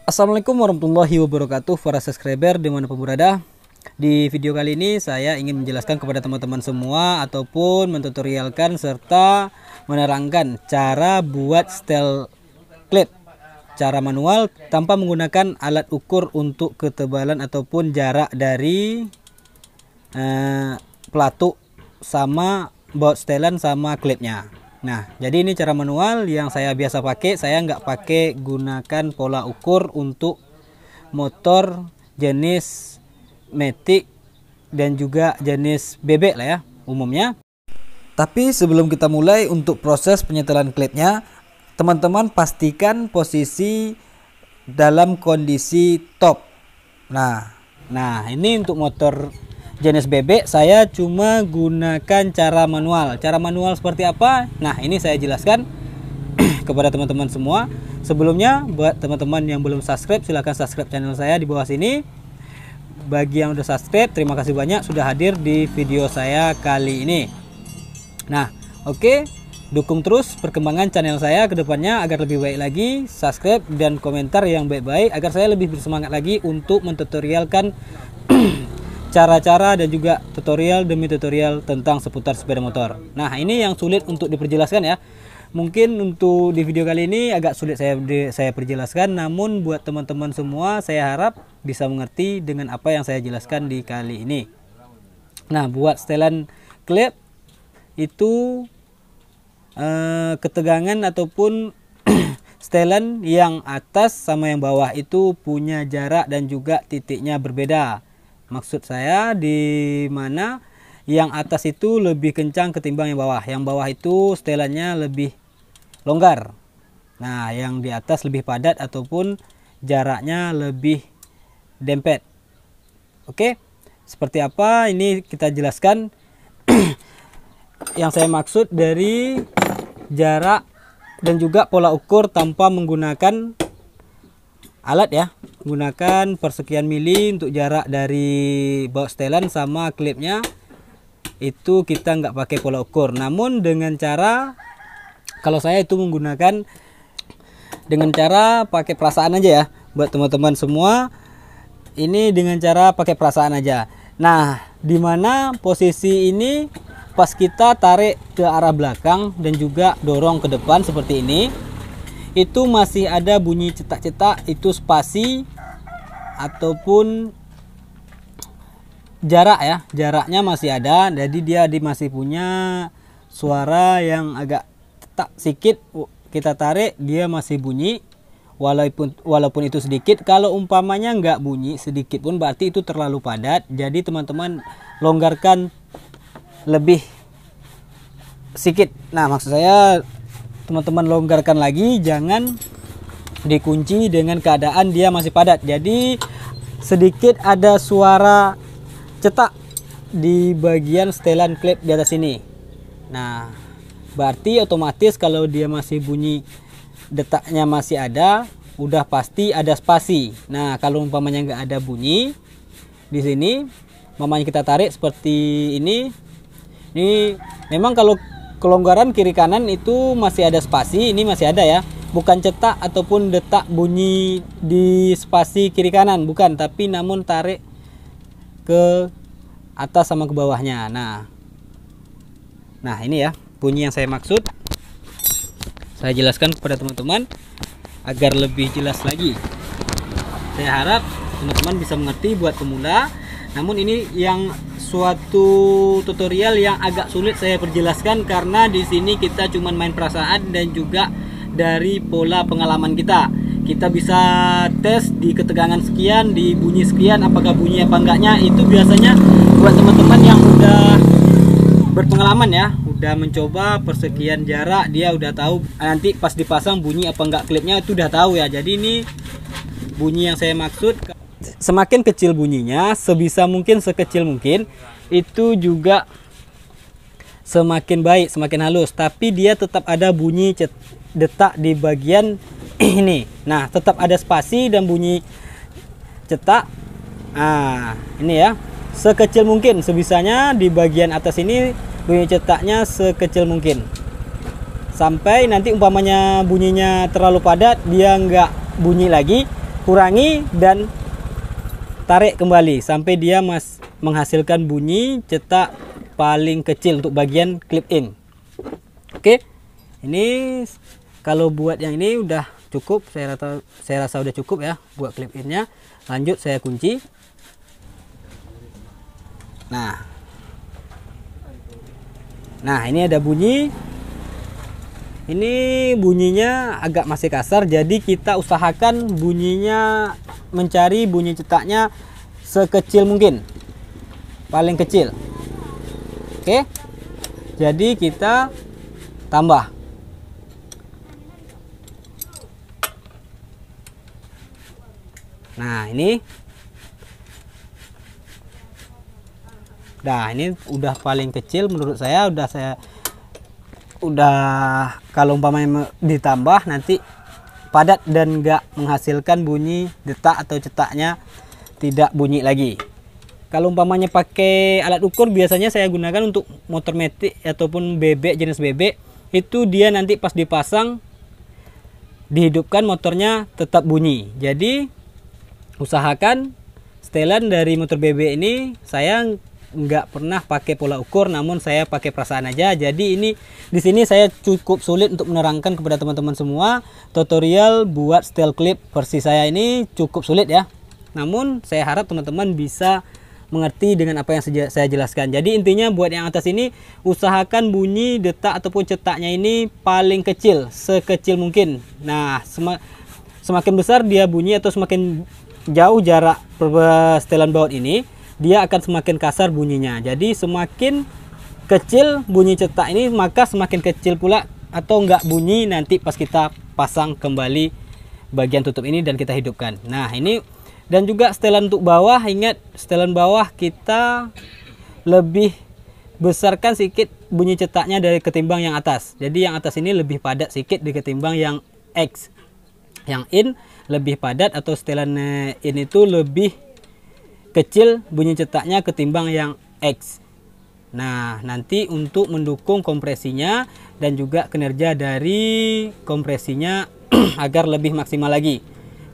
Assalamualaikum warahmatullahi wabarakatuh para subscriber dimanapun berada. Di video kali ini saya ingin menjelaskan kepada teman-teman semua ataupun mentutorialkan serta menerangkan cara buat setel klip cara manual tanpa menggunakan alat ukur untuk ketebalan ataupun jarak dari pelatuk sama baut setelan sama klipnya. Nah, jadi ini cara manual yang saya biasa pakai. Saya nggak pakai gunakan pola ukur untuk motor jenis Matic dan juga jenis bebek lah ya umumnya. Tapi sebelum kita mulai untuk proses penyetelan klipnya, teman-teman pastikan posisi dalam kondisi top. Nah ini untuk motor jenis bebek saya cuma gunakan cara manual. Cara manual seperti apa? Nah, ini saya jelaskan kepada teman-teman semua. Sebelumnya buat teman-teman yang belum subscribe, silahkan subscribe channel saya di bawah sini. Bagi yang udah subscribe, terima kasih banyak sudah hadir di video saya kali ini. Nah, oke, dukung terus perkembangan channel saya ke depannya agar lebih baik lagi. Subscribe dan komentar yang baik-baik agar saya lebih bersemangat lagi untuk mentutorialkan cara-cara dan juga tutorial demi tutorial tentang seputar sepeda motor. Nah, ini yang sulit untuk diperjelaskan ya. Mungkin untuk di video kali ini agak sulit saya perjelaskan, namun buat teman-teman semua saya harap bisa mengerti dengan apa yang saya jelaskan di kali ini. Nah, buat setelan klip itu ketegangan ataupun setelan yang atas sama yang bawah itu punya jarak dan juga titiknya berbeda. Maksud saya di mana yang atas itu lebih kencang ketimbang yang bawah. Yang bawah itu setelannya lebih longgar. Nah, yang di atas lebih padat ataupun jaraknya lebih dempet. Oke, seperti apa ini kita jelaskan. Yang saya maksud dari jarak dan juga pola ukur tanpa menggunakan alat ya, gunakan persekian mili untuk jarak dari baut setelan sama klipnya itu kita nggak pakai pola ukur, namun dengan cara kalau saya itu menggunakan dengan cara pakai perasaan aja ya. Buat teman-teman semua ini dengan cara pakai perasaan aja. Nah, dimana posisi ini pas kita tarik ke arah belakang dan juga dorong ke depan seperti ini, itu masih ada bunyi cetak-cetak, itu spasi ataupun jarak ya, jaraknya masih ada. Jadi dia masih punya suara yang agak cetak sedikit, kita tarik dia masih bunyi walaupun itu sedikit. Kalau umpamanya nggak bunyi sedikit pun berarti itu terlalu padat. Jadi teman-teman longgarkan lebih sedikit. Nah, maksud saya teman-teman longgarkan lagi, jangan dikunci dengan keadaan dia masih padat. Jadi sedikit ada suara cetak di bagian setelan klip di atas ini. Nah, berarti otomatis kalau dia masih bunyi, detaknya masih ada, udah pasti ada spasi. Nah, kalau umpamanya nggak ada bunyi di sini, umpamanya kita tarik seperti ini memang kalau kelonggaran kiri kanan itu masih ada spasi, ini masih ada ya, bukan cetak ataupun detak bunyi di spasi kiri kanan, bukan, tapi namun tarik ke atas sama ke bawahnya. Nah ini ya bunyi yang saya maksud, saya jelaskan kepada teman-teman agar lebih jelas lagi. Saya harap teman-teman bisa mengerti buat pemula, namun ini yang suatu tutorial yang agak sulit saya perjelaskan karena di sini kita cuma main perasaan dan juga dari pola pengalaman kita. Kita bisa tes di ketegangan sekian, di bunyi sekian, apakah bunyi apa enggaknya. Itu biasanya buat teman-teman yang udah berpengalaman ya, udah mencoba persekian jarak, dia udah tahu nanti pas dipasang bunyi apa enggak klipnya itu udah tahu ya. Jadi ini bunyi yang saya maksud, semakin kecil bunyinya, sebisa mungkin sekecil mungkin, itu juga semakin baik, semakin halus. Tapi dia tetap ada bunyi detak di bagian ini. Nah, tetap ada spasi dan bunyi cetak. Nah, ini ya, sekecil mungkin, sebisanya di bagian atas ini bunyi cetaknya sekecil mungkin. Sampai nanti umpamanya bunyinya terlalu padat, dia nggak bunyi lagi, kurangi dan tarik kembali sampai dia menghasilkan bunyi cetak paling kecil untuk bagian clip in. Oke, ini kalau buat yang ini udah cukup, saya rasa udah cukup ya buat clip innya. Lanjut saya kunci. Nah ini ada bunyi. Ini bunyinya agak masih kasar, jadi kita usahakan bunyinya mencari bunyi cetaknya sekecil mungkin, paling kecil. Oke, jadi kita tambah. Nah ini udah paling kecil menurut saya. Udah kalau umpamanya ditambah nanti padat dan nggak menghasilkan bunyi detak atau cetaknya tidak bunyi lagi. Kalau umpamanya pakai alat ukur, biasanya saya gunakan untuk motor metik ataupun bebek, jenis bebek, itu dia nanti pas dipasang dihidupkan motornya tetap bunyi. Jadi usahakan setelan dari motor bebek ini saya nggak pernah pakai pola ukur, namun saya pakai perasaan aja. Jadi ini di sini saya cukup sulit untuk menerangkan kepada teman-teman semua. Tutorial buat setel clip versi saya ini cukup sulit ya. Namun saya harap teman-teman bisa mengerti dengan apa yang saya jelaskan. Jadi intinya buat yang atas ini usahakan bunyi detak ataupun cetaknya ini paling kecil, sekecil mungkin. Nah, semakin besar dia bunyi atau semakin jauh jarak setelan baut ini, dia akan semakin kasar bunyinya. Jadi semakin kecil bunyi cetak ini, maka semakin kecil pula atau enggak bunyi nanti pas kita pasang kembali bagian tutup ini dan kita hidupkan. Nah ini, dan juga setelan untuk bawah, ingat setelan bawah kita lebih besarkan sedikit bunyi cetaknya dari ketimbang yang atas. Jadi yang atas ini lebih padat sedikit ketimbang yang X. Yang in lebih padat, atau setelan in itu lebih kecil bunyi cetaknya ketimbang yang X. Nah nanti untuk mendukung kompresinya dan juga kinerja dari kompresinya agar lebih maksimal lagi.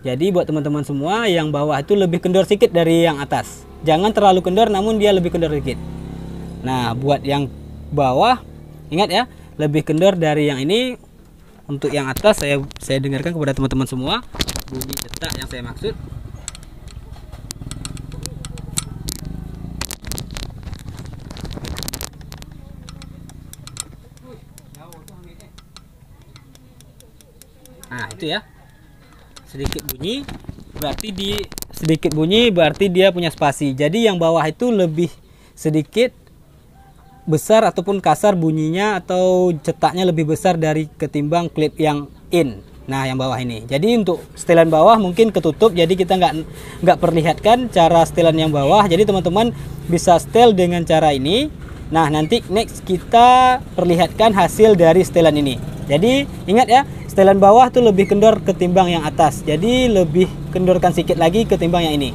Jadi buat teman-teman semua, yang bawah itu lebih kendor sedikit dari yang atas. Jangan terlalu kendor, namun dia lebih kendor sedikit. Nah buat yang bawah, ingat ya, lebih kendor dari yang ini. Untuk yang atas saya dengarkan kepada teman-teman semua bunyi cetak yang saya maksud. Nah itu ya, sedikit bunyi berarti dia punya spasi. Jadi yang bawah itu lebih sedikit besar ataupun kasar bunyinya atau cetaknya lebih besar dari ketimbang klip yang in. Nah yang bawah ini, jadi untuk setelan bawah mungkin ketutup, jadi kita nggak perlihatkan cara setelan yang bawah. Jadi teman-teman bisa setel dengan cara ini. Nah nanti next kita perlihatkan hasil dari setelan ini. Jadi ingat ya, setelan bawah tuh lebih kendor ketimbang yang atas, jadi lebih kendorkan sedikit lagi ketimbang yang ini.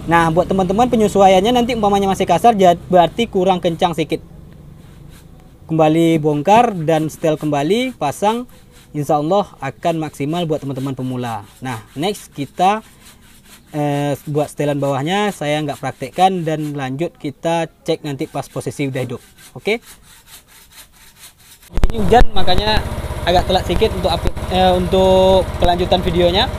Nah buat teman-teman penyesuaiannya, nanti umpamanya masih kasar berarti kurang kencang sedikit. Kembali bongkar dan setel kembali, pasang, insya Allah akan maksimal buat teman-teman pemula. Nah next kita buat setelan bawahnya saya nggak praktekkan, dan lanjut kita cek nanti pas posisi udah hidup. Oke. Ini hujan makanya agak telat sedikit untuk kelanjutan videonya.